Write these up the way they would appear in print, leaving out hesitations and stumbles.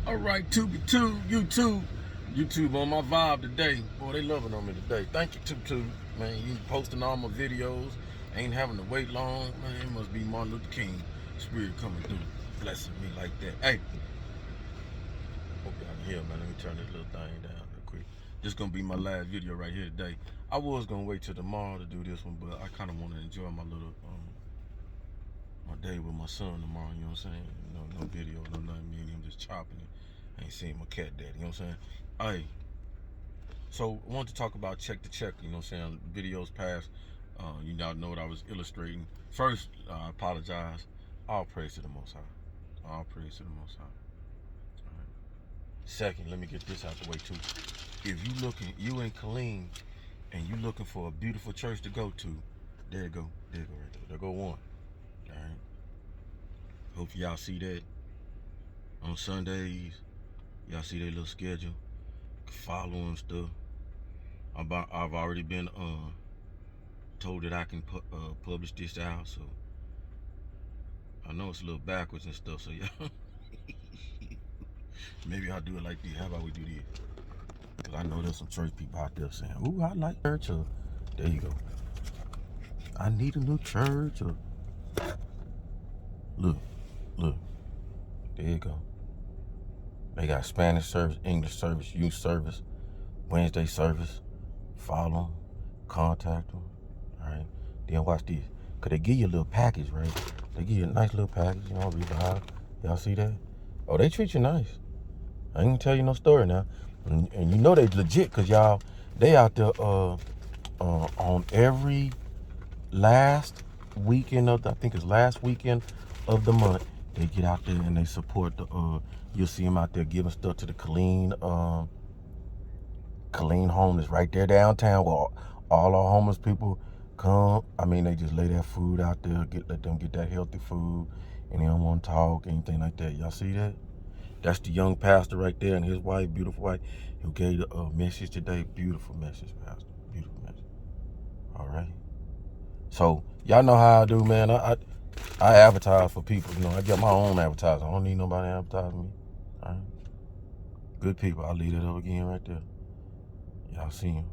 All right, YouTube on my vibe today. Boy, they loving on me today. Thank you, Tube. Man, you posting all my videos. Ain't having to wait long. Man, it must be Martin Luther King spirit coming through, blessing me like that. Hey, hope y'all can hear, man. Let me turn this little thing down real quick. This gonna be my last video right here today. I was gonna wait till tomorrow to do this one, but I kind of want to enjoy my little my day with my son tomorrow. You know what I'm saying? No video, no nothing. Me and him just chopping it. I ain't seen my cat daddy. You know what I'm saying? Hey, so I wanted to talk about check to check. You know what I'm saying? Videos past. You know what I was illustrating. First, I apologize. All praise to the Most High. All praise to the Most High. All right. Second, let me get this out the way too. If you in Killeen, and you looking for a beautiful church to go to, there you go. There you go right there. There go one. All right. Hope y'all see that on Sundays. Y'all see their little schedule, following stuff. I've already been told that I can publish this out, so I know it's a little backwards and stuff. So yeah, maybe I'll do it like this. How about we do this? Cause I know there's some church people out there saying, "Ooh, I like church." Or there you go. I need a new church. Or look, there you go. They got Spanish service, English service, youth service, Wednesday service. Follow them, contact them. All right. Then watch this. Cause they give you a little package, right? They give you a nice little package, you know, Revive. Y'all see that? Oh, they treat you nice. I ain't gonna tell you no story now. And you know they legit, cause y'all, they out there on every last weekend of I think it's last weekend of the month. They get out there and they support the you'll see them out there giving stuff to the Killeen homeless right there downtown where all our homeless people come. I mean, they just lay their food out there, let them get that healthy food, and they don't want to talk, anything like that. Y'all see that? That's the young pastor right there and his wife, beautiful wife, who gave the message today. Beautiful message, pastor. Beautiful message. All right. So y'all know how I do, man. I advertise for people. You know, I get my own advertising. I don't need nobody advertising me. All right. Good people. I'll leave it up again right there. Y'all see him.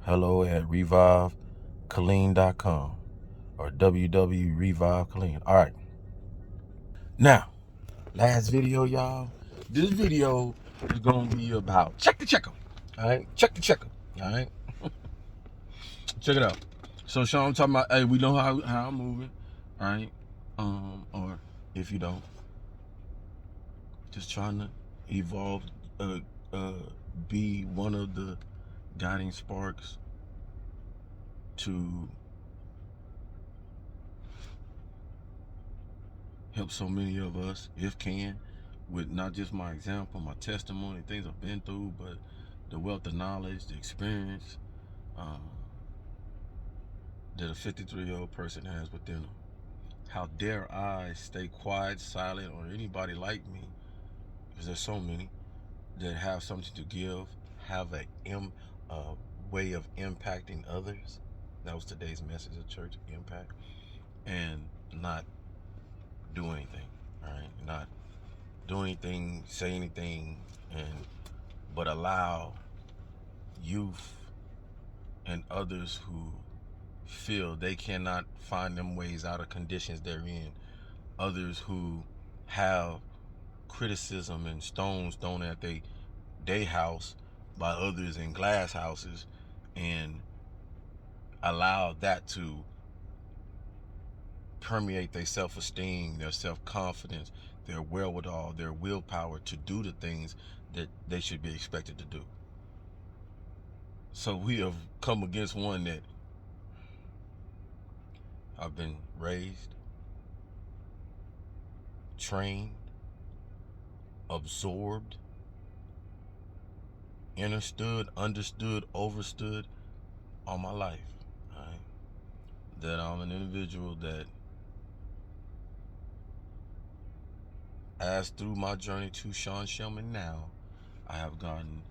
hello@revivekilleen.com or www.revivekilleen. All right. Now, last video, y'all. This video is going to be about check the checker. All right. Check the checker. All right. Check it out. So, Sean, I'm talking about, hey, we know how I'm moving. All right. Or if you don't, just trying to evolve, be one of the guiding sparks to help so many of us, if can, with not just my example, my testimony, things I've been through, but the wealth of knowledge, the experience that a 53-year-old person has within them. How dare I stay quiet, silent, or anybody like me, because there's so many that have something to give, have a way of impacting others. That was today's message of church, impact, and not do anything, all right? Not do anything, say anything, but allow youth and others who feel they cannot find them ways out of conditions they're in, others who have criticism and stones thrown at they house by others in glass houses, and allow that to permeate their self-esteem, their self-confidence, their wherewithal, their willpower to do the things that they should be expected to do. So we have come against one that I've been raised, trained, absorbed, understood, overstood all my life. All right? That I'm an individual that, as through my journey to Sean Shellman now, I have gotten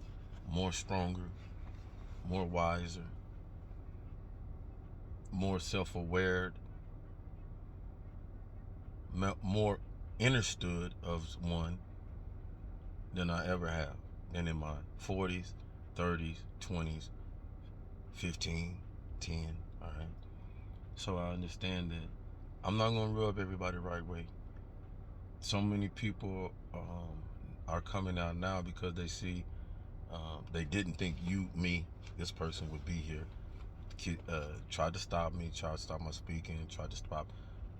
more stronger, more wiser, more self-aware, more understood of one, than I ever have. Than in my 40s, 30s, 20s, 15, 10, all right? So I understand that I'm not going to rub everybody the right way. So many people are coming out now because they see they didn't think this person would be here. Tried to stop me, tried to stop my speaking, tried to stop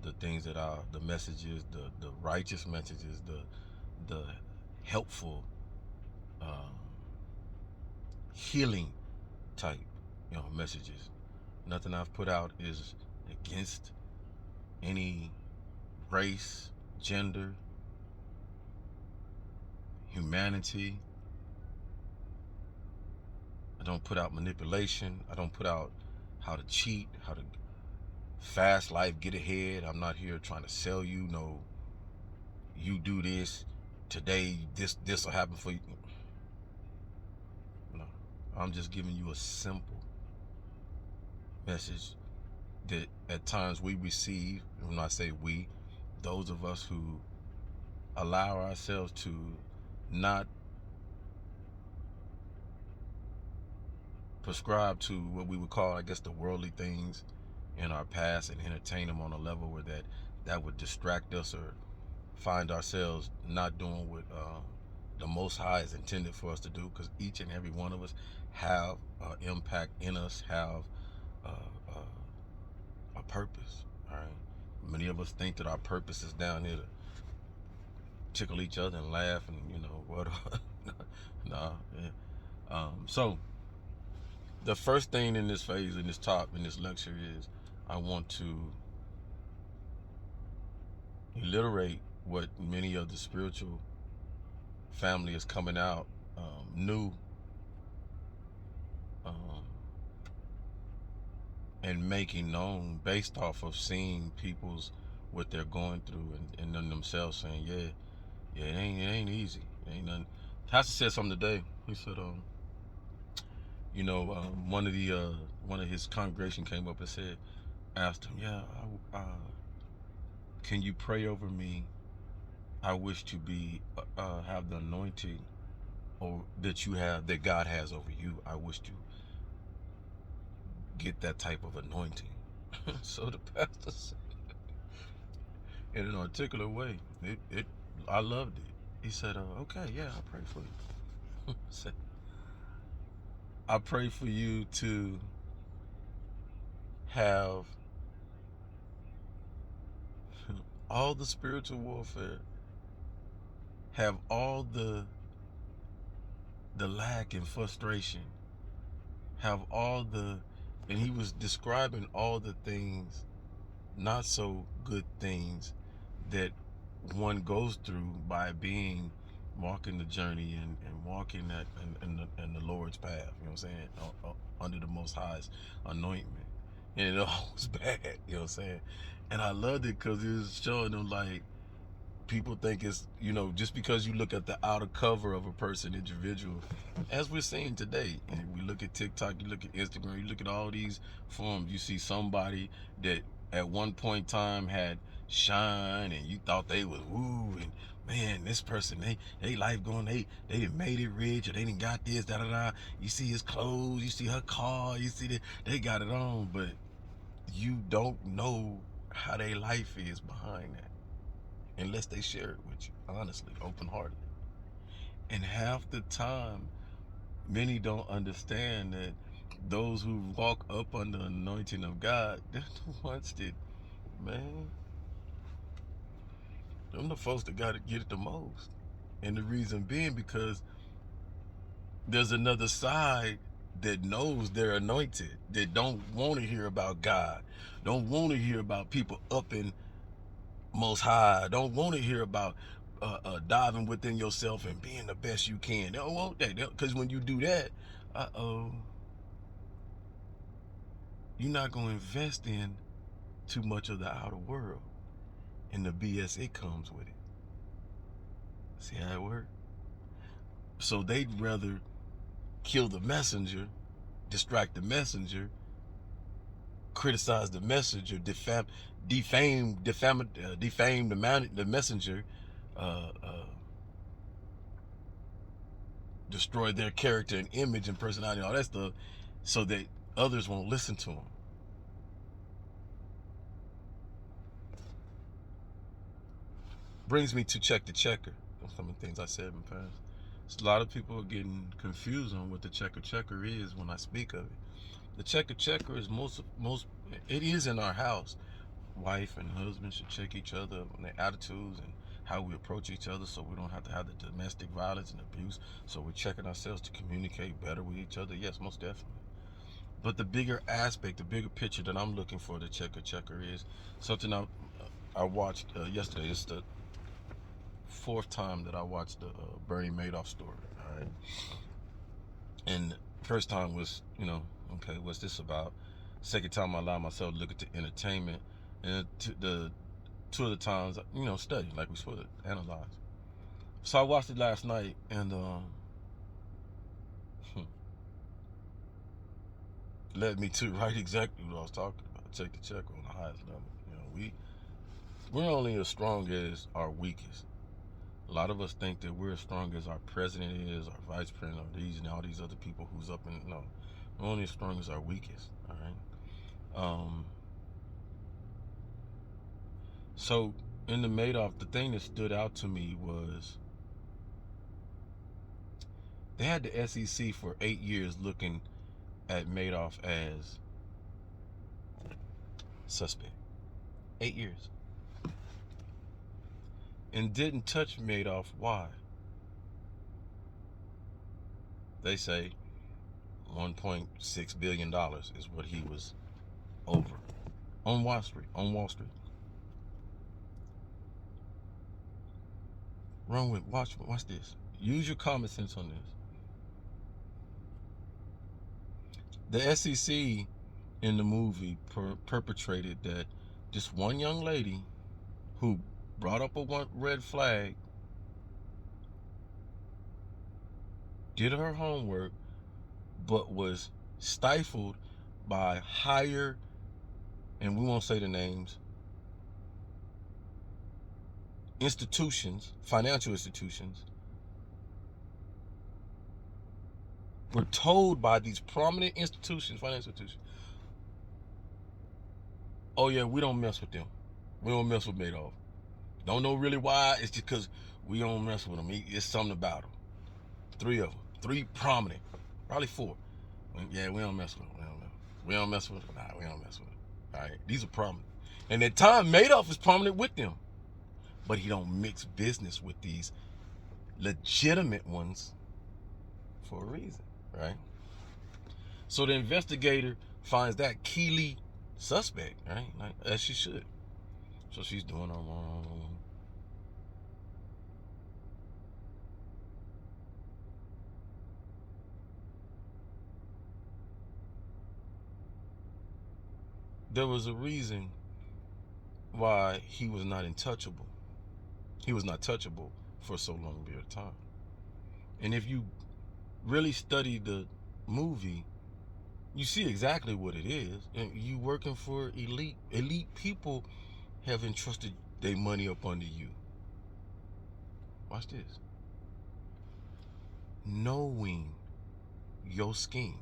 the things that the messages, the righteous messages, the helpful, healing type, messages. Nothing I've put out is against any race, gender, humanity. I don't put out manipulation. I don't put out how to cheat, how to fast life, get ahead. I'm not here trying to sell you no, you do this today, this will happen for you. No, I'm just giving you a simple message that at times we receive. When I say we, those of us who allow ourselves to not prescribe to what we would call, I guess, the worldly things in our past and entertain them on a level where that would distract us or find ourselves not doing what the Most High is intended for us to do, because each and every one of us have impact in us, have a purpose. All right, many of us think that our purpose is down here to tickle each other and laugh and what. Nah, yeah. So the first thing in this phase, in this lecture, is I want to alliterate what many of the spiritual family is coming out new and making known based off of seeing people's what they're going through and them themselves saying, yeah, it ain't easy. It ain't nothing. Pastor said something today. He said, one of his congregation came up and said, asked him, can you pray over me? I wish to be have the anointing or that God has over you. I wish to get that type of anointing. So the pastor said, in an articulate way, I loved it. He said, okay, yeah, I'll pray for you. Said, I pray for you to have all the spiritual warfare, have all the lack and frustration, have all and he was describing all the things, not so good things, that one goes through by walking the journey and walking that in the Lord's path, you know what I'm saying, under the Most High's anointment. And it all was bad, you know what I'm saying? And I loved it because it was showing them, like, people think it's, just because you look at the outer cover of a person, individual, as we're seeing today, and we look at TikTok, you look at Instagram, you look at all these forums, you see somebody that at one point in time had shine, and you thought they was woo, and man, this person, they life going, they done made it rich, or they done got this, da-da-da. You see his clothes, you see her car, you see that they got it on, but you don't know how their life is behind that unless they share it with you, honestly, open-heartedly. And half the time, many don't understand that those who walk up under the anointing of God, they're the ones that, man, them the folks that got to get it the most. And the reason being because there's another side that knows they're anointed, that don't want to hear about God, don't want to hear about people up in Most High, don't want to hear about diving within yourself and being the best you can. They don't want that, because when you do that, you're not going to invest in too much of the outer world and the BS it comes with it. See how it works? So they'd rather kill the messenger, distract the messenger, criticize the messenger, defame the messenger, destroy their character and image and personality and all that stuff so that others won't listen to them. Brings me to check the checker. Some of the things I said in the past. So a lot of people are getting confused on what the checker is when I speak of it. The checker is most it is in our house. Wife and husband should check each other on their attitudes and how we approach each other, so we don't have to have the domestic violence and abuse. So we're checking ourselves to communicate better with each other. Yes, most definitely. But the bigger aspect, the bigger picture that I'm looking for the checker is something I watched yesterday. It's the fourth time that I watched the Bernie Madoff story. All right, and first time was, okay, what's this about? Second time I allowed myself to look at the entertainment, and the two of the times, study like we supposed to analyze. So I watched it last night, and led me to right exactly what I was talking about. Check the checker on the highest level. We're only as strong as our weakest. A lot of us think that we're as strong as our president is, our vice president, or these and all these other people who's up in. No, we're only as strong as our weakest. All right. So in the Madoff, the thing that stood out to me was they had the SEC for 8 years looking at Madoff as suspect. 8 years. And didn't touch Madoff. Why? They say $1.6 billion is what he was over on Wall Street. Wrong with watch this. Use your common sense on this. The SEC in the movie perpetrated that this one young lady who brought up a red flag, did her homework, but was stifled by higher, and we won't say the names, institutions, financial institutions, were told by these prominent institutions, financial institutions, oh yeah, we don't mess with them. We don't mess with Madoff. Don't know really why. It's just because we don't mess with them. It's something about them. 3 of them. 3 prominent. Probably 4. Yeah, we don't mess with them. We don't mess with them. Nah, we don't mess with them. All right, these are prominent. And at time, Madoff is prominent with them. But he don't mix business with these legitimate ones for a reason, right? So the investigator finds that Keely suspect, right? Like, as she should. So she's doing her own. There was a reason why he was not untouchable. He was not touchable for so long a period of time. And if you really study the movie, you see exactly what it is. And you working for elite people have entrusted their money up under you. Watch this. Knowing your scheme.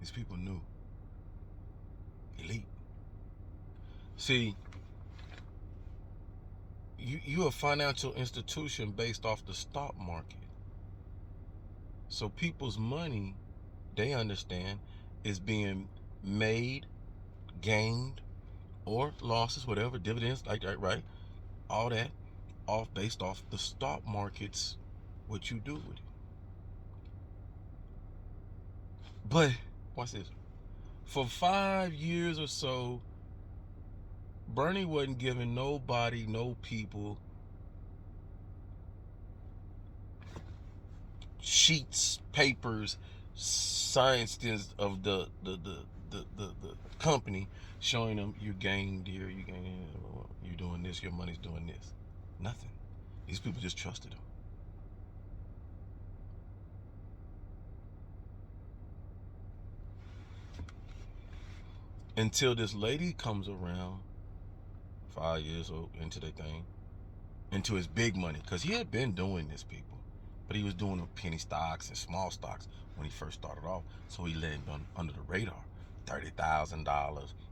These people knew. Elite. See, you're a financial institution based off the stock market. So people's money, they understand, is being made, gained, or losses, whatever, dividends, like that, right? All that, based off the stock markets, what you do with it. But, watch this. For 5 years or so, Bernie wasn't giving nobody, no people, sheets, papers, science of the company, showing them you gained here, you're doing this, your money's doing this. Nothing. These people just trusted him. Until this lady comes around 5 years old into their thing, into his big money, because he had been doing this, people, but he was doing the penny stocks and small stocks when he first started off. So he let him under the radar. $30,000,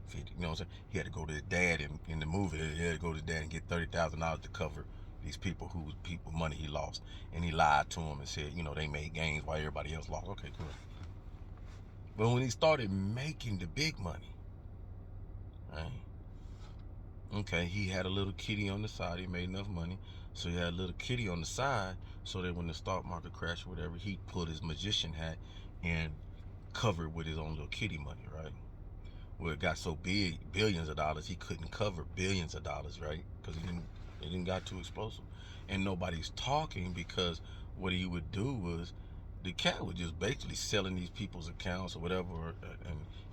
50. You know what I'm saying? He had to go to his dad in the movie. He had to go to his dad and get $30,000 to cover these people money he lost, and he lied to him and said, they made gains while everybody else lost. Okay, cool. But when he started making the big money, right? Okay, he had a little kitty on the side. He made enough money, so he had a little kitty on the side, so that when the stock market crashed or whatever, he put his magician hat and covered with his own little kitty money, right? Well, it got so big, billions of dollars, he couldn't cover billions of dollars, right? Because it didn't got too explosive, and nobody's talking, because what he would do was, the cat was just basically selling these people's accounts or whatever,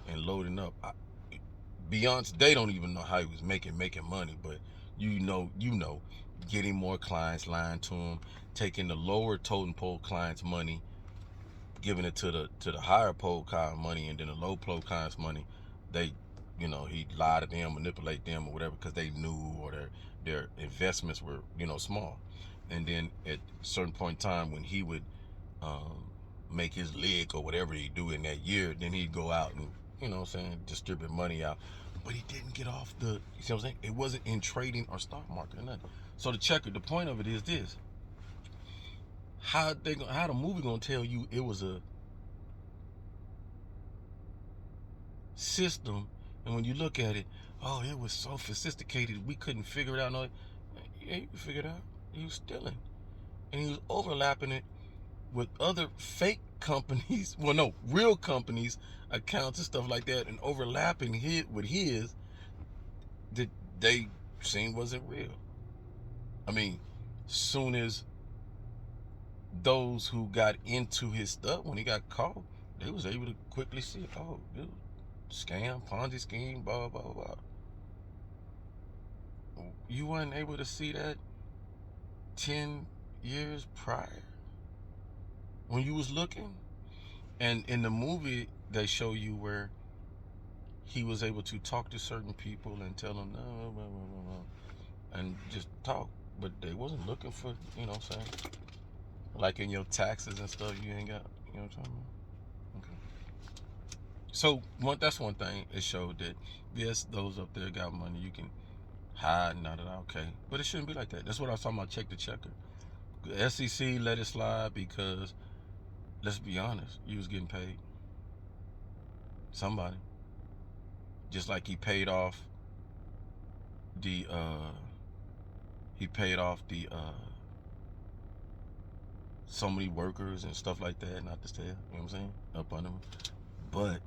and loading up. Beyonce, they don't even know how he was making money, but you know, getting more clients, lying to him, taking the lower totem pole clients' money, giving it to the higher pole client money, and then the low pole clients' money, they, he lied to them, manipulate them or whatever, because they knew, or their investments were, small. And then at a certain point in time, when he would make his lick or whatever he do in that year, then he'd go out and, distribute money out. But he didn't get off the, you see what I'm saying? It wasn't in trading or stock market or nothing. So the point of it is this: how the movie gonna tell you it was a system, and when you look at it, oh, it was so sophisticated we couldn't figure it out. No, yeah, you can figure it out. He was stealing, and he was overlapping it with other fake companies, well, no, real companies, accounts and stuff like that, and overlapping with his that they seen wasn't real. I mean, soon as those who got into his stuff, when he got caught, they was able to quickly see, oh, dude, scam, Ponzi scheme, blah, blah, blah. You weren't able to see that 10 years prior when you was looking? And in the movie, they show you where he was able to talk to certain people and tell them, no, and just talk. But they wasn't looking for, what I'm saying? Like in your taxes and stuff, you ain't got, what I'm talking about? Okay. So that's one thing. It showed that, yes, those up there got money. You can hide, not at all, okay. But it shouldn't be like that. That's what I was talking about, check the checker. The SEC let it slide because, let's be honest, you was getting paid. Somebody. Just like he paid off the so many workers and stuff like that, not to say, what I'm saying, up under him. But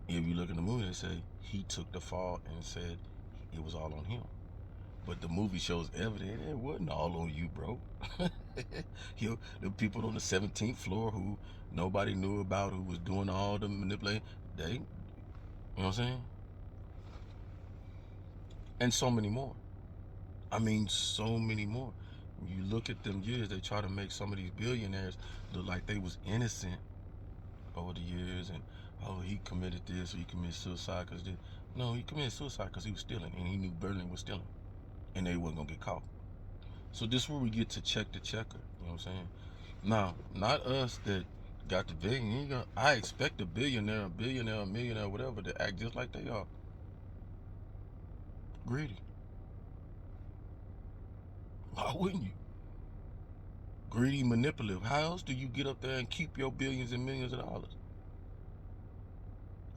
if you look in the movie, they say he took the fall and said it was all on him. But the movie shows evidence it wasn't all on you, bro. The people on the 17th floor who nobody knew about, who was doing all the manipulating, they, you know what I'm saying? And so many more. I mean, so many more. You look at them years, they try to make some of these billionaires look like they was innocent over the years, and oh, he committed this, or he committed suicide because this. No, he committed suicide because he was stealing, and he knew Berlin was stealing, and they wasn't gonna get caught. So this is where we get to check the checker. You know what I'm saying? Now, not us that got the billion. I expect a billionaire, a millionaire, whatever, to act just like they are. Greedy. Why wouldn't you? Greedy, manipulative. How else do you get up there and keep your billions and millions of dollars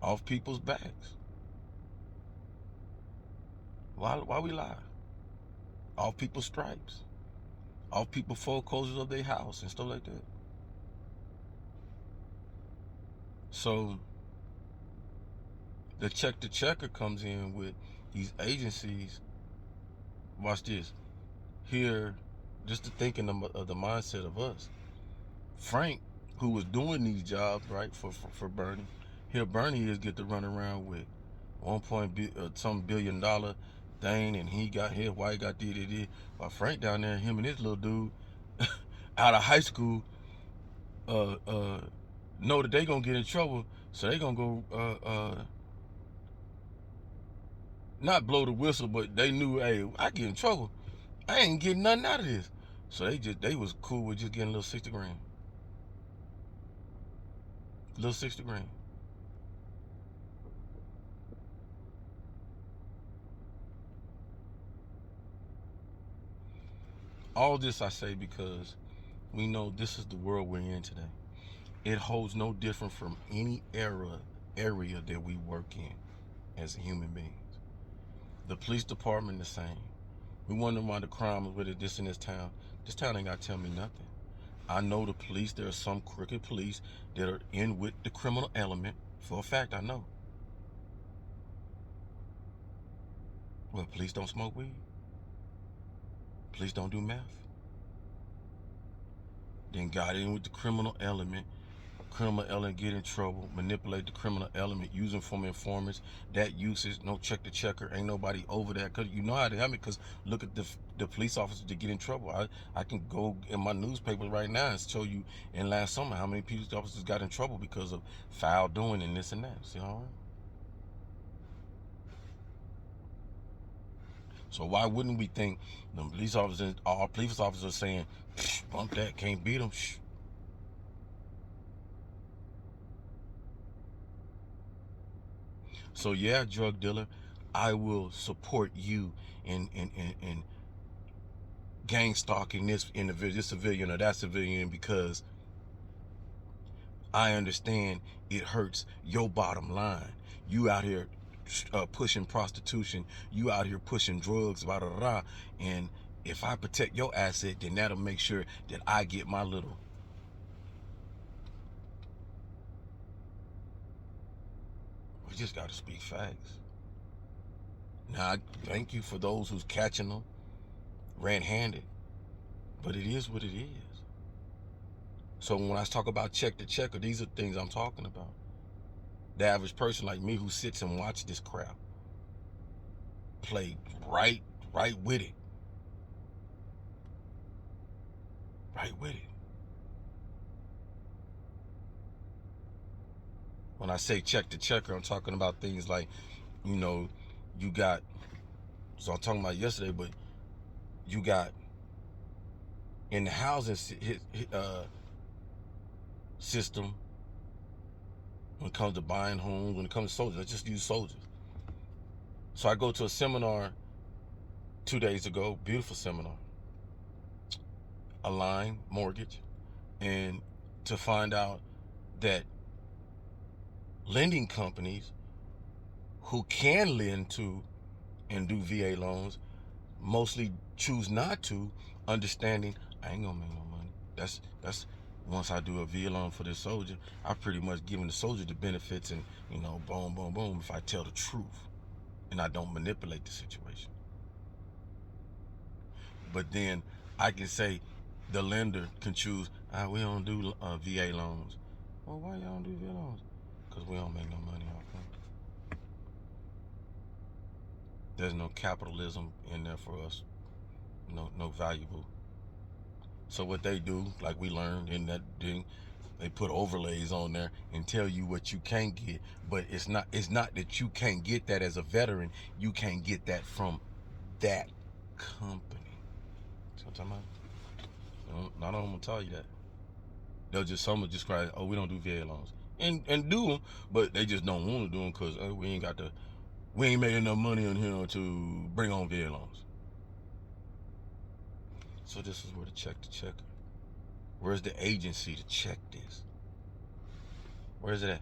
off people's backs? Why we lie? Off people's stripes, off people's foreclosures of their house and stuff like that. So the check the checker comes in with these agencies. Watch this. Here, just the thinking of the mindset of us. Frank, who was doing these jobs, right, for Bernie, here Bernie is get to run around with some $1 billion thing, and he got his wife got did. While Frank down there, him and his little dude out of high school, know that they gonna get in trouble, so they gonna go not blow the whistle, but they knew, hey, I get in trouble, I ain't getting nothing out of this. So they was cool with just getting a little 60 grand. Little 60 grand. All this I say because we know this is the world we're in today. It holds no different from any area that we work in as human beings. The police department the same. We wonder why the crime is with it this in this town. This town ain't gotta tell me nothing. I know the police, there are some crooked police that are in with the criminal element. For a fact, I know. Well, police don't smoke weed. Police don't do meth. Then got in with the criminal element. Criminal element get in trouble, manipulate the criminal element, using from informants. That usage, no check the checker, ain't nobody over that. Cause you know how to have it. Cause look at the police officers that get in trouble. I can go in my newspaper right now and show you in last summer how many police officers got in trouble because of foul doing and this and that. See all right? So why wouldn't we think the police officers, all police officers saying, bump that, can't beat them. So yeah, drug dealer, I will support you in gang stalking this individual, this civilian or that civilian, because I understand it hurts your bottom line. You out here pushing prostitution, you out here pushing drugs, blah, blah, blah, and if I protect your asset, then that'll make sure that I get my little. We just got to speak facts. Now, I thank you for those who's catching them red-handed, but it is what it is. So when I talk about check the checker, these are things I'm talking about. The average person like me who sits and watches this crap play right with it. Right with it. When I say check the checker, I'm talking about things like, you know, you got, so I'm talking about yesterday, but you got in the housing system, when it comes to buying homes, when it comes to soldiers, let's just use soldiers. So I go to a seminar 2 days ago, beautiful seminar, Align Mortgage, and to find out that lending companies who can lend to and do VA loans mostly choose not to, understanding I ain't gonna make no money. That's once I do a VA loan for this soldier, I've pretty much given the soldier the benefits, and you know, boom, boom, boom, if I tell the truth and I don't manipulate the situation. But then I can say the lender can choose, we don't do VA loans. Well, why y'all don't do VA loans? Because we don't make no money off them. There's no capitalism in there for us. No valuable. So what they do, like we learned in that thing, they put overlays on there and tell you what you can't get. But it's not that you can't get that as a veteran. You can't get that from that company. See what I'm talking about? Not all of them will tell you that. Some will just cry, oh, we don't do VA loans. And do them, but they just don't want to do them because we ain't making enough money on here to bring on VA loans. So this is where to check the checker. Where's the agency to check this? Where is it at?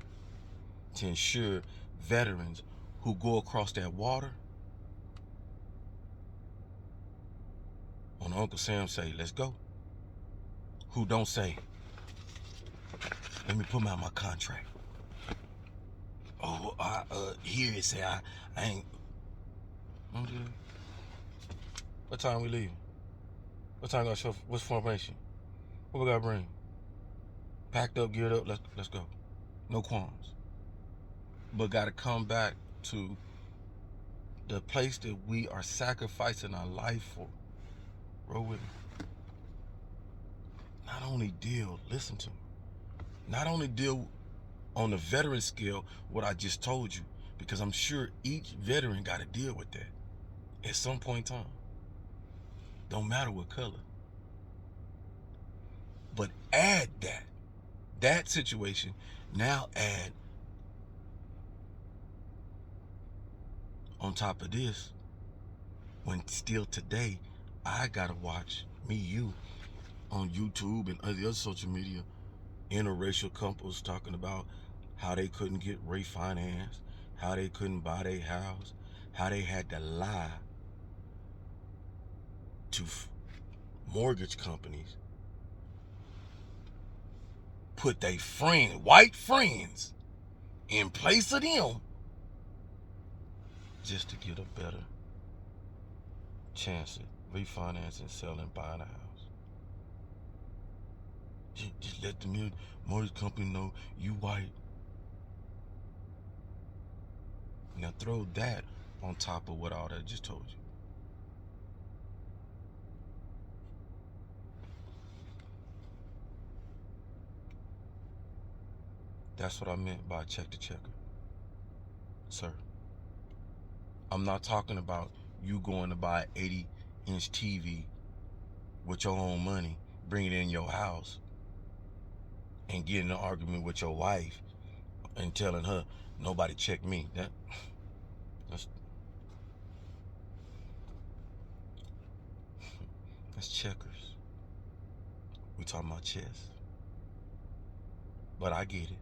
To ensure veterans who go across that water, when Uncle Sam say, let's go, who don't say, let me put out my contract. Oh, here it say I ain't. What time we leaving? What time gonna show? What's formation? What we gotta bring? Packed up, geared up. Let's go. No qualms. But gotta come back to the place that we are sacrificing our life for. Roll with me. Not only deal. Listen to me. Not only deal on the veteran scale what I just told you, because I'm sure each veteran got to deal with that at some point in time. Don't matter what color. But add that situation, now add on top of this, when still today, I gotta watch you on YouTube and other social media, interracial couples talking about how they couldn't get refinanced, how they couldn't buy their house, how they had to lie to mortgage companies, put their white friends in place of them just to get a better chance at refinancing, selling, buying a house. Just let the mortgage company know you white. Now throw that on top of what all that I just told you. That's what I meant by check the checker, sir. I'm not talking about you going to buy an 80-inch TV with your own money, bring it in your house, and get in an argument with your wife and telling her nobody checked me. That's checkers. We talking about chess. But I get it.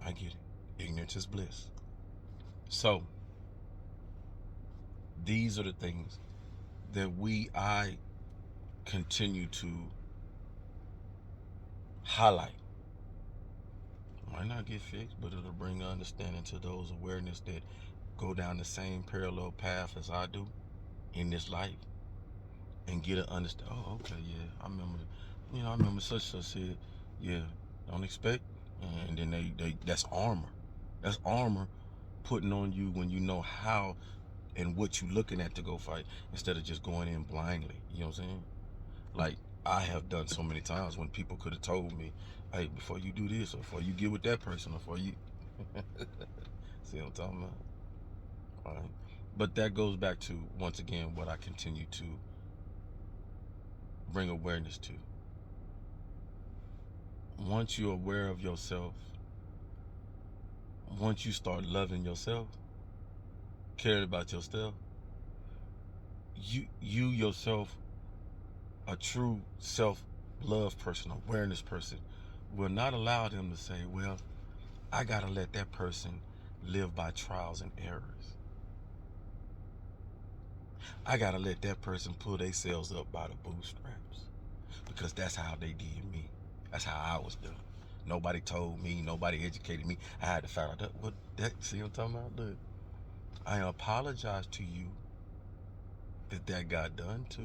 I get it. Ignorance is bliss. So these are the things that I continue to highlight. Might not get fixed, but it'll bring understanding to those awareness that go down the same parallel path as I do in this life, and get an understand. Oh, okay, yeah, I remember such said, yeah, don't expect, and then they that's armor. That's armor putting on you when you know how and what you looking at to go fight, instead of just going in blindly. You know what I'm saying? Like I have done so many times when people could have told me, hey, before you do this, or before you get with that person, or before you see what I'm talking about? All right. But that goes back to, once again, what I continue to bring awareness to. Once you're aware of yourself, once you start loving yourself, caring about yourself, you yourself, a true self-love person, awareness person, will not allow them to say, well, I gotta let that person live by trials and errors. I gotta let that person pull themselves up by the bootstraps, because that's how they did me. That's how I was done. Nobody told me, nobody educated me. I had to find out see what I'm talking about? Look, I apologize to you that got done to.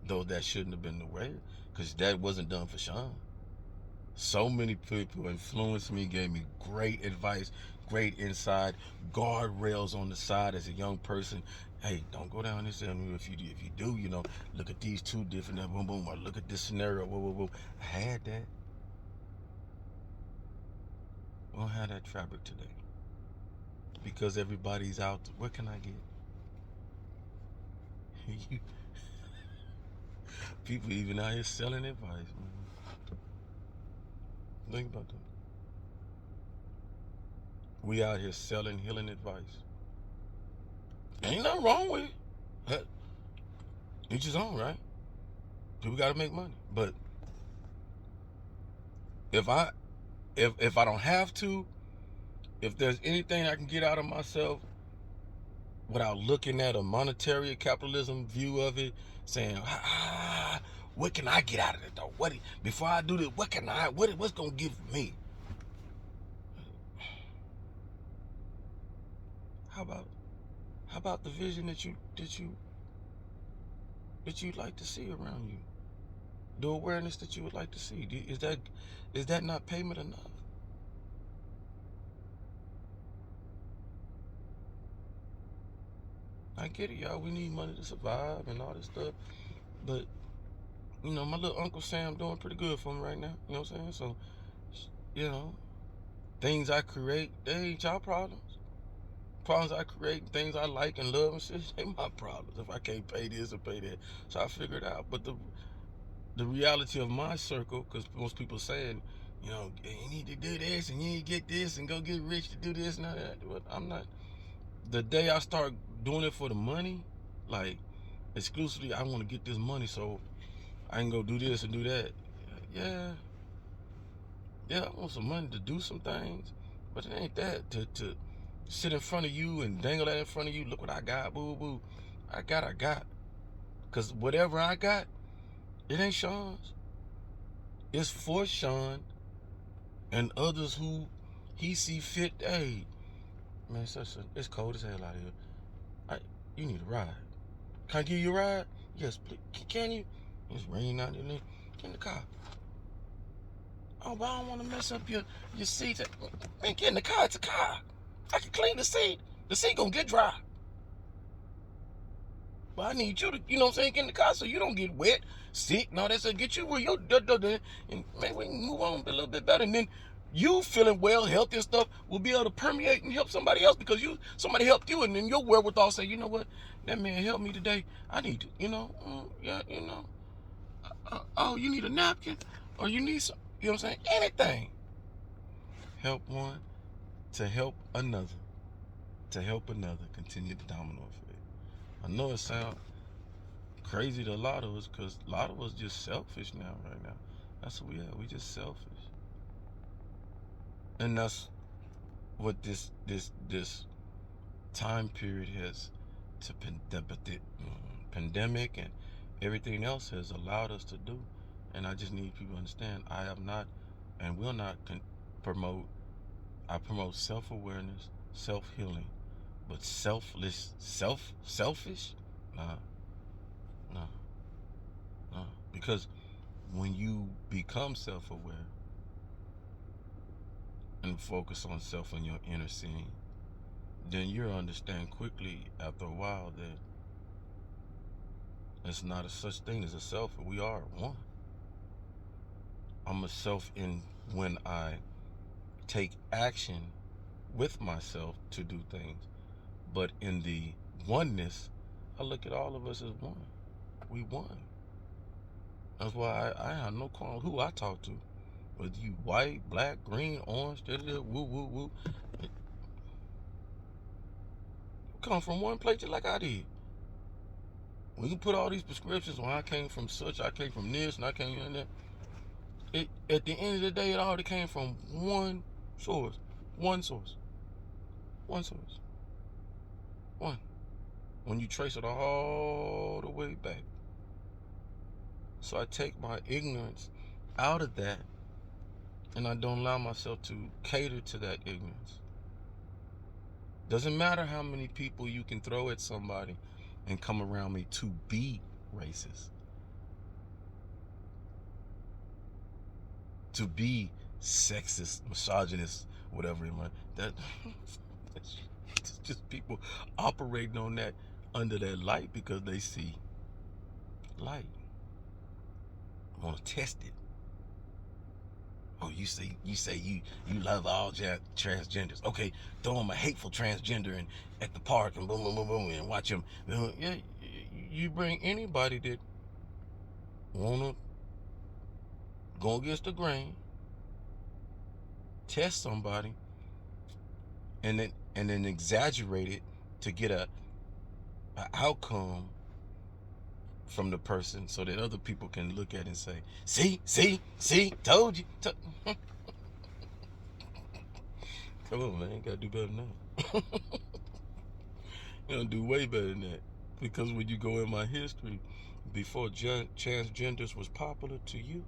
Though that shouldn't have been the way, because that wasn't done for Sean. So many people influenced me, gave me great advice, great insight, guardrails on the side as a young person. Hey, don't go down this avenue. If you do, look at these two different, boom, boom, or look at this scenario, whoa, whoa, whoa. I had that. We don't have that fabric today, because everybody's out. What can I get? People even out here selling advice, man. Think about that. We out here selling healing advice. Ain't nothing wrong with it. Each his own, right? People gotta make money. But if I don't have to, if there's anything I can get out of myself without looking at a monetary capitalism view of it, saying, what can I get out of it though? Before I do this, what's gonna give me? How about the vision that you'd like to see around you? The awareness that you would like to see. Is that not payment enough? I get it, y'all. We need money to survive and all this stuff. But, my little Uncle Sam doing pretty good for me right now. You know what I'm saying? So, Things I create, they ain't y'all problems. Problems I create, things I like and love and shit, ain't my problems. If I can't pay this or pay that, so I figure it out. But the reality of my circle, because most people saying, you know, you need to do this and you need to get this and go get rich to do this and that. But I'm not. The day I start doing it for the money, like exclusively, I want to get this money so I can go do this and do that. Yeah, yeah, I want some money to do some things, but it ain't that to sit in front of you and dangle that in front of you. Look what I got, boo boo. I got. Cause whatever I got, it ain't Sean's. It's for Sean and others who he see fit. Hey, man, it's cold as hell out here. You need a ride. Can I give you a ride? Yes, please. Can you? It's raining out there. Get in the car. Oh, but I don't want to mess up your seat. Man, get in the car. It's a car. I can clean the seat. The seat gonna get dry. But I need you to, you know what I'm saying, get in the car so you don't get wet, sick, and all that stuff. Get you where you're, and man, we can move on a little bit better. And then you feeling well, healthy and stuff will be able to permeate and help somebody else because somebody helped you, and then your wherewithal say, you know what, that man helped me today. I need to, yeah, oh, you need a napkin, or you need some, you know what I'm saying, anything. Help one to help another, continue the domino effect. I know it sounds crazy to a lot of us because a lot of us just selfish right now. That's what we are. We just selfish. And that's what this time period has to pandemic and everything else has allowed us to do. And I just need people to understand I have not and will not I promote self-awareness, self-healing, but selfish? Nah, nah, nah. Because when you become self-aware and focus on self and your inner seeing, then you'll understand quickly after a while that it's not a such thing as a self. We are one. I'm a self in when I take action with myself to do things. But in the oneness, I look at all of us as one. We one. That's why I have no quarrel who I talk to. Whether you white, black, green, orange, woo, woo, woo. Come from one place just like I did. We can put all these prescriptions on I came from such, I came from this, and I came from that. At the end of the day, it already came from one source. One source. One source. One. When you trace it all the way back. So I take my ignorance out of that and I don't allow myself to cater to that ignorance. Doesn't matter how many people you can throw at somebody and come around me to be racist, to be sexist, misogynist, whatever it might. It's just people operating on that under that light because they see light. I want to test it. Oh, you say you love all transgenders. Okay, throw them a hateful transgender and at the park and boom, boom, boom, boom, and watch them. Yeah, you bring anybody that wanna go against the grain, test somebody, and then exaggerate it to get a outcome from the person so that other people can look at it and say, see, told you. Come on, man, you gotta do better than that. You gotta do way better than that. Because when you go in my history, before transgenders was popular to you,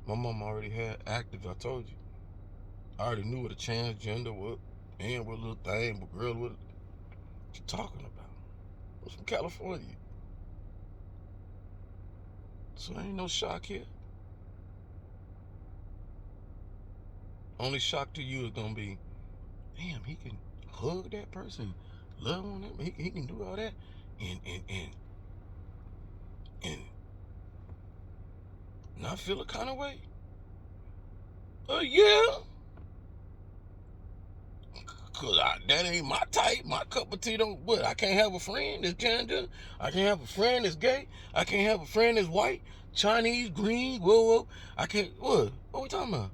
my mom already had active. I told you, I already knew what a transgender was, and what little thing, what girl, what you talking about? I was from California, so ain't no shock here. Only shock to you is gonna be, damn, he can hug that person, love on them, he can do all that, and not feel a kind of way? Yeah. Cause that ain't my type. My cup of tea don't. What? I can't have a friend that's transgender. I can't have a friend that's gay. I can't have a friend that's white, Chinese, green. Whoa. I can't. What? What we talking about?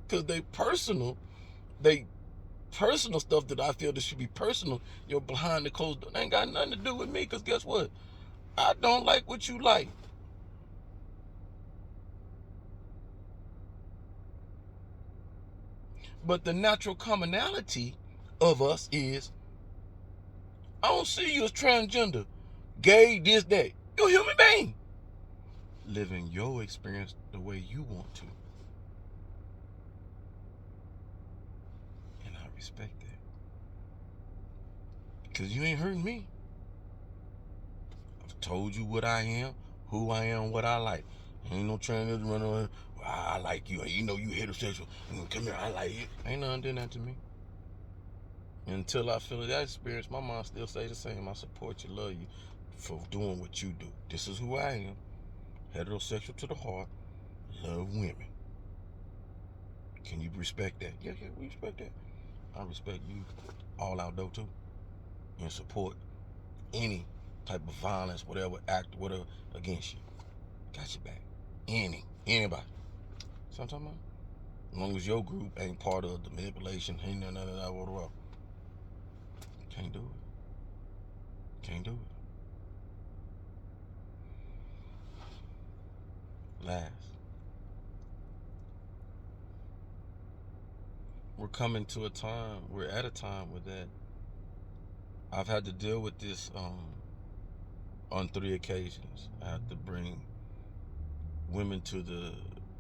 Cause they personal stuff that I feel that should be personal. You're behind the closed door. They ain't got nothing to do with me. Cause guess what? I don't like what you like. But the natural commonality of us is, I don't see you as transgender, gay, this, that. You're a human being living your experience the way you want to. And I respect that. Because you ain't hurting me. I've told you what I am, who I am, what I like. Ain't no transgender running around. Well, I like you. You know you heterosexual. Come here, I like you. Ain't nothing doing that to me. Until I feel that experience, my mom still say the same. I support you, love you for doing what you do. This is who I am. Heterosexual to the heart. Love women. Can you respect that? Yeah, we respect that. I respect you all out though too. And support any type of violence, whatever act, whatever against you. Got your back. Anybody. So I'm talking about? As long as your group ain't part of the manipulation, ain't none of that, whatever. Can't do it. Can't do it. Last. We're at a time where that I've had to deal with this on 3 occasions. I have to bring women to the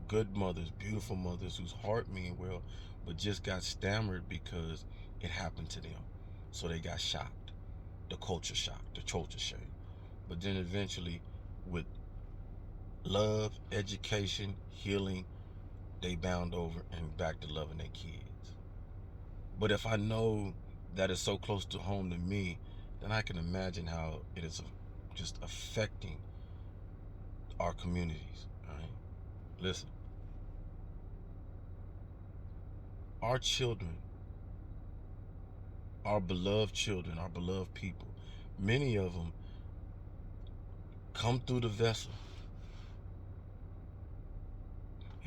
good mothers, beautiful mothers whose heart mean well, but just got stammered because it happened to them. So they got shocked. The culture shock, the culture shame. But then eventually, with love, education, healing, they bound over and back to loving their kids. But if I know that it's so close to home to me, then I can imagine how it is just affecting our communities. All right? Listen, our children, our beloved children, our beloved people, many of them come through the vessel.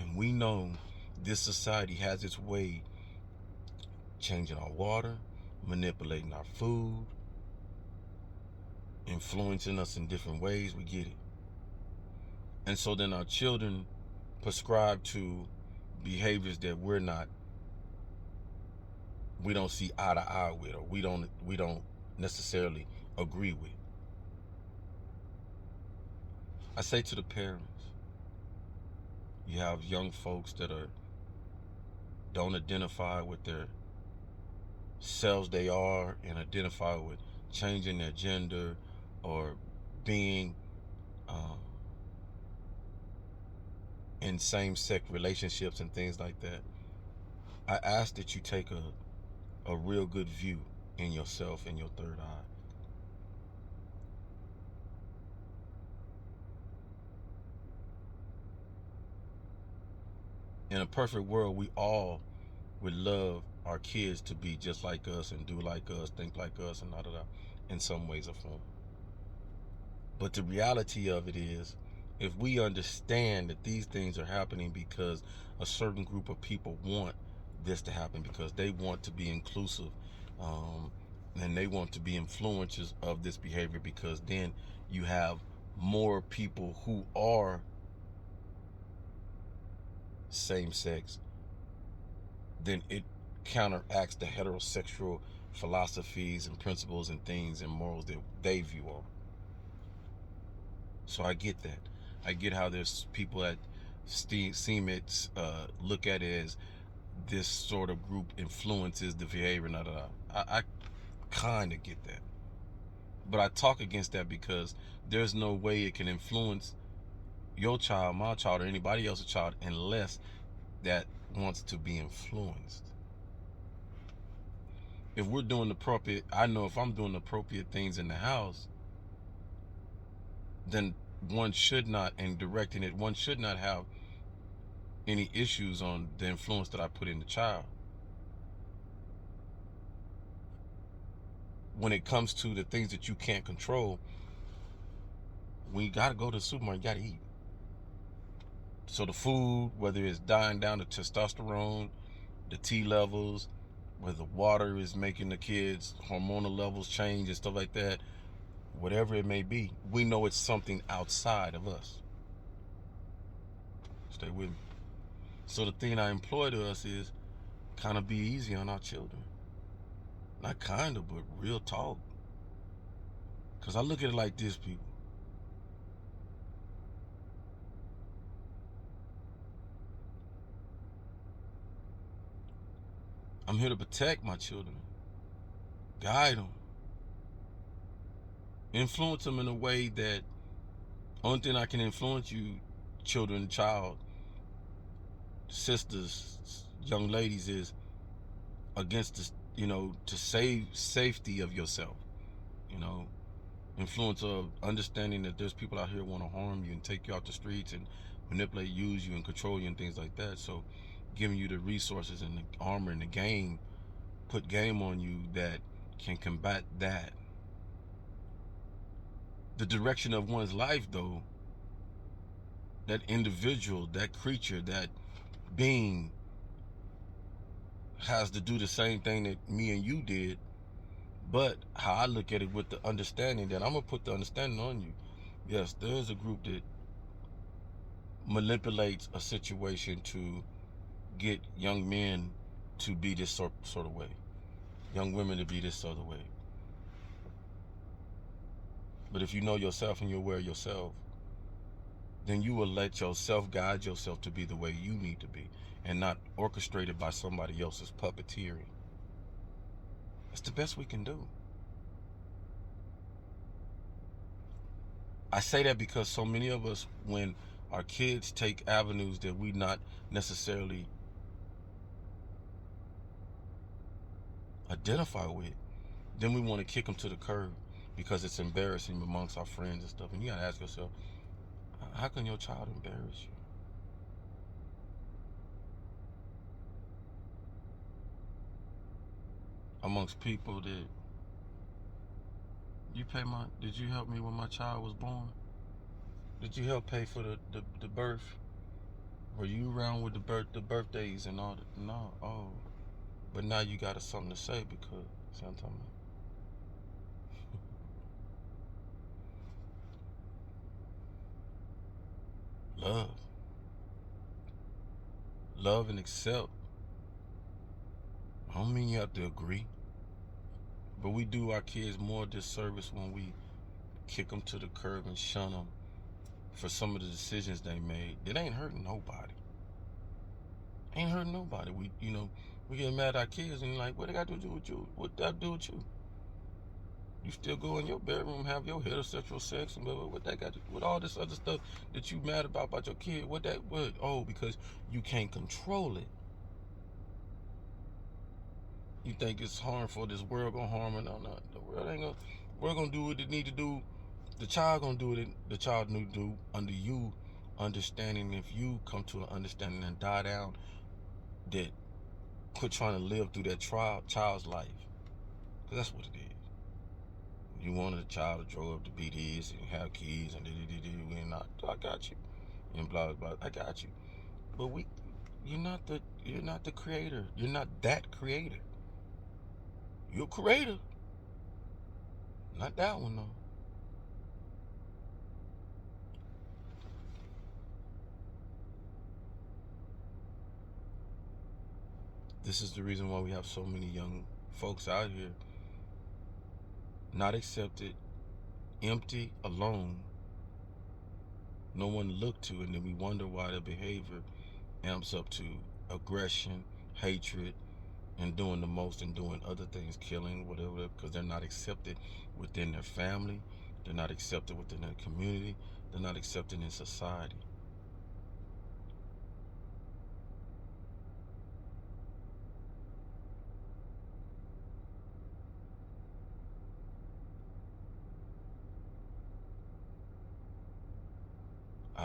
And we know this society has its way changing our water, manipulating our food, influencing us in different ways. We get it. And so then our children prescribe to behaviors that we don't see eye to eye with, or we don't necessarily agree with. I say to the parents, you have young folks that don't identify with their selves they are and identify with changing their gender or being in same-sex relationships and things like that. I ask that you take a real good view in yourself and your third eye. In a perfect world, we all would love our kids to be just like us and do like us, think like us, and in some ways or form. But the reality of it is, if we understand that these things are happening because a certain group of people want this to happen, because they want to be inclusive, and they want to be influencers of this behavior, because then you have more people who are same sex, then it counteracts the heterosexual philosophies and principles and things and morals that they view on. So I get that. I get how there's people that seem it look at it as this sort of group influences the behavior. I kind of get that, but I talk against that because there's no way it can influence your child, my child, or anybody else's child unless that wants to be influenced. If we're doing the appropriate, I know if I'm doing the appropriate things in the house, then one should not, and directing it, one should not have any issues on the influence that I put in the child. When it comes to the things that you can't control, when you gotta go to the supermarket, you gotta eat. So the food, whether it's dying down the testosterone, the T levels, whether the water is making the kids' hormonal levels change and stuff like that, whatever it may be, we know it's something outside of us. Stay with me. So the thing I employ to us is kind of be easy on our children. Not kind of, but real talk. Because I look at it like this, people. I'm here to protect my children, guide them, influence them in a way that only thing I can influence you, children, child, sisters, young ladies, is against this, to save safety of yourself, influence of understanding that there's people out here who want to harm you and take you out the streets and manipulate, use you, and control you and things like that. So giving you the resources and the armor and the game, put game on you that can combat that. The direction of one's life, though, that individual, that creature, that being has to do the same thing that me and you did. But how I look at it, with the understanding that I'm going to put the understanding on you. Yes, there is a group that manipulates a situation to get young men to be this sort of way, young women to be this sort of way. But if you know yourself and you're aware of yourself, then you will let yourself guide yourself to be the way you need to be, and not orchestrated by somebody else's puppeteering. It's the best we can do. I say that because so many of us, when our kids take avenues that we not necessarily identify with, then we want to kick them to the curb because it's embarrassing amongst our friends and stuff. And you gotta ask yourself, how can your child embarrass you? Amongst people that did you help me when my child was born? Did you help pay for the birth? Were you around with the birthdays and all that? No. Oh. But now you got something to say because, see what I'm talking about? Love. Love and accept. I don't mean you have to agree. But we do our kids more disservice when we kick them to the curb and shun them for some of the decisions they made. It ain't hurting nobody. Ain't hurting nobody. We get mad at our kids and like, what they got to do with you? What that do with you? You still go in your bedroom, have your heterosexual sex, and what that got to do with all this other stuff that you mad about your kid? What? Oh, because you can't control it. You think it's harmful, this world gonna harm it? No, the world ain't gonna. We're gonna do what it need to do. The child gonna do it. The child need to do under you understanding. If you come to an understanding and die down, that quit trying to live through that child's life, because that's what it is. You wanted a child to grow up to be this and have kids and we're not. I got you, and blah blah. I got you, but you're not the creator. You're not that creator. You're a creator, not that one though. This is the reason why we have so many young folks out here not accepted, empty, alone, no one looked to, and then we wonder why their behavior amps up to aggression, hatred, and doing the most and doing other things, killing, whatever, because they're not accepted within their family, they're not accepted within their community, they're not accepted in society.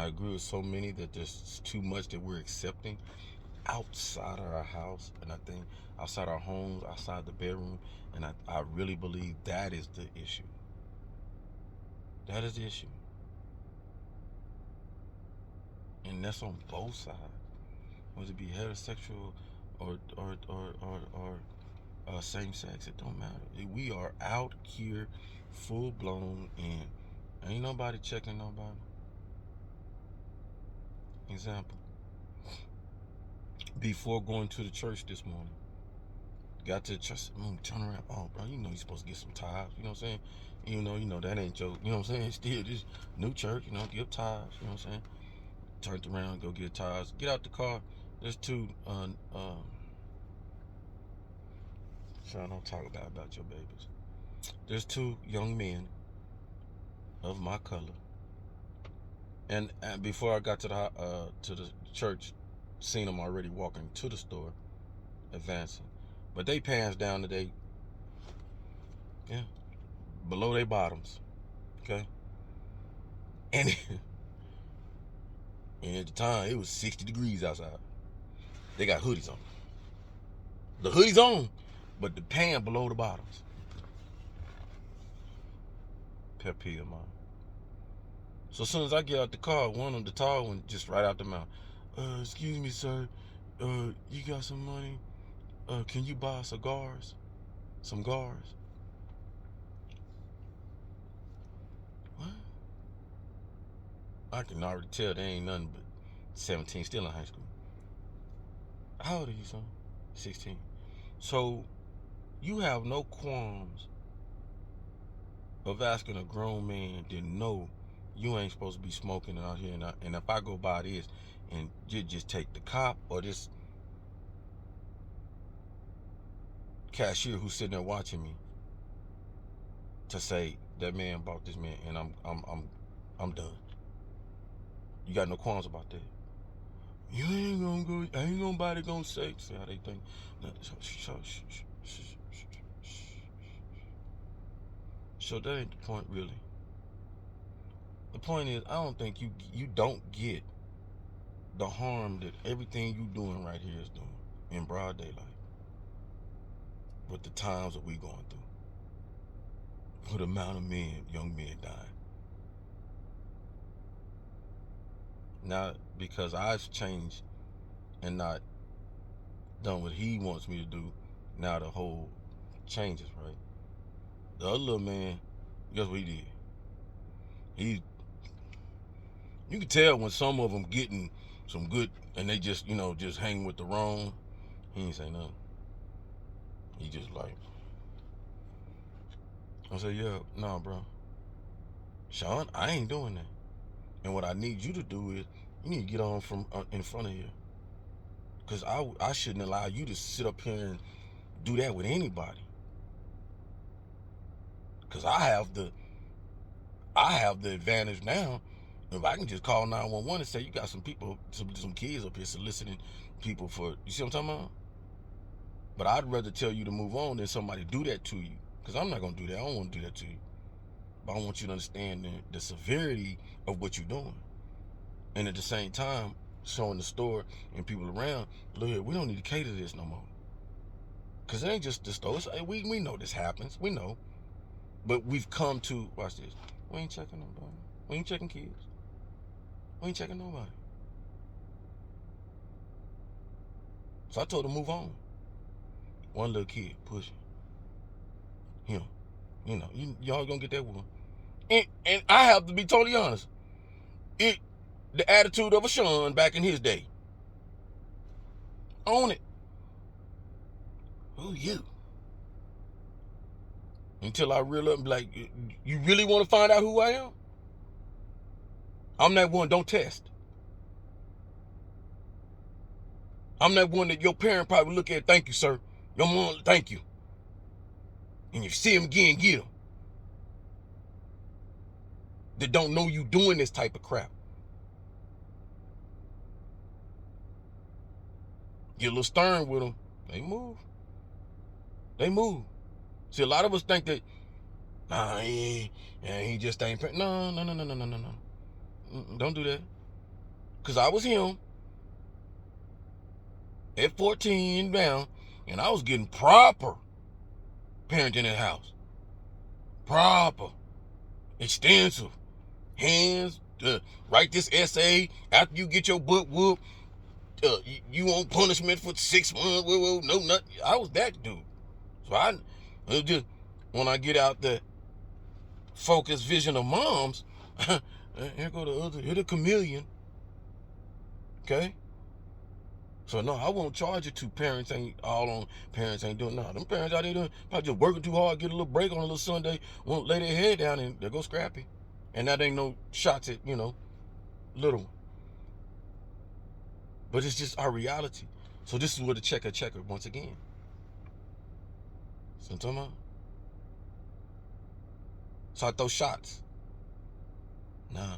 agree with so many that there's too much that we're accepting outside of our house, and I think outside our homes, outside the bedroom, and I really believe that is the issue. That is the issue. And that's on both sides. Whether it be heterosexual or same sex, it don't matter. We are out here full blown, and ain't nobody checking nobody. Example. Before going to the church this morning, got to the church, turn around. Oh, bro, you know you're supposed to get some tithes. You know what I'm saying? You know that ain't your, you know what I'm saying? Still, this new church, give tithes. You know what I'm saying? Turned around, go get tithes. Get out the car. There's two. So I don't talk about your babies. There's two young men of my color, and before I got to the church, seen them already walking to the store, advancing, but they pants down today, below their bottoms, okay, and and at the time it was 60 degrees outside. They got hoodies on. The hoodies on, but the pants below the bottoms. Pet peeve of mine. So as soon as I get out the car, one of them, the tall one, just right out the mouth. Excuse me, sir. You got some money? Can you buy cigars? Some cigars? What? I can already tell they ain't nothing but 17, still in high school. How old are you, son? 16. So you have no qualms of asking a grown man that know you ain't supposed to be smoking out here, and if I go by this, and you just take the cop or this cashier who's sitting there watching me to say that man bought this man, and I'm done. You got no qualms about that. You ain't gonna go. Ain't nobody gonna say. See how they think. So that ain't the point, really. The point is, I don't think you don't get the harm that everything you doing right here is doing in broad daylight. With the times that we going through, with the amount of young men dying. Now, because I've changed and not done what he wants me to do, now the whole changes, right? The other little man, guess what he did? You can tell when some of them getting some good, and they just, just hang with the wrong. He ain't say nothing. He just like, I said, yeah, nah, bro. Sean, I ain't doing that. And what I need you to do is, you need to get on from in front of here. Because I shouldn't allow you to sit up here and do that with anybody. Because I have the advantage now. If I can just call 911 and say, you got some people, some kids up here soliciting people for, you see what I'm talking about? But I'd rather tell you to move on than somebody do that to you. Because I'm not going to do that. I don't want to do that to you. But I want you to understand the severity of what you're doing. And at the same time, showing the store and people around, look, we don't need to cater to this no more. Because it ain't just the store. We know this happens. We know. But we've come to, watch this. We ain't checking nobody. We ain't checking kids. We ain't checking nobody. So I told him move on. One little kid pushing him. Y'all gonna get that one. And I have to be totally honest. The attitude of a Sean back in his day. Own it. Who you? Until I reel up and be like, you really want to find out who I am? I'm that one, don't test. I'm that one that your parent probably look at, thank you, sir. Your mom, thank you. And you see him again, get him. That don't know you doing this type of crap. Get a little stern with them. They move. See, a lot of us think that, he just ain't. No. Don't do that. Because I was him at 14 and down, and I was getting proper parenting in the house. Proper. Extensive. Hands. Write this essay. After you get your butt whooped, you want punishment for 6 months. Whoa, no, nothing. I was that dude. So I just, when I get out the focused vision of moms, here go the other, here the chameleon. Okay? So no, I won't charge you to parents ain't doing nothing. Them parents out there doing probably just working too hard, get a little break on a little Sunday, won't lay their head down, and there go Scrappy. And that ain't no shots at, little one. But it's just our reality. So this is where the checker once again. So I'm talking about. So I throw shots. Nah.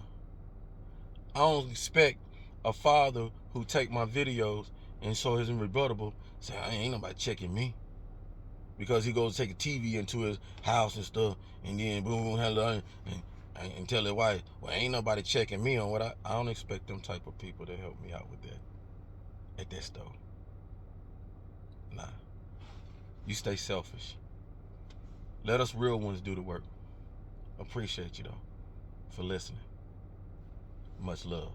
I don't expect a father who take my videos and so it's rebuttable say, ain't nobody checking me. Because he goes to take a TV into his house and stuff, and then boom, hello, and tell his wife, well, ain't nobody checking me on what I don't expect them type of people to help me out with that at that store. Nah. You stay selfish. Let us real ones do the work. Appreciate you though for listening. Much love.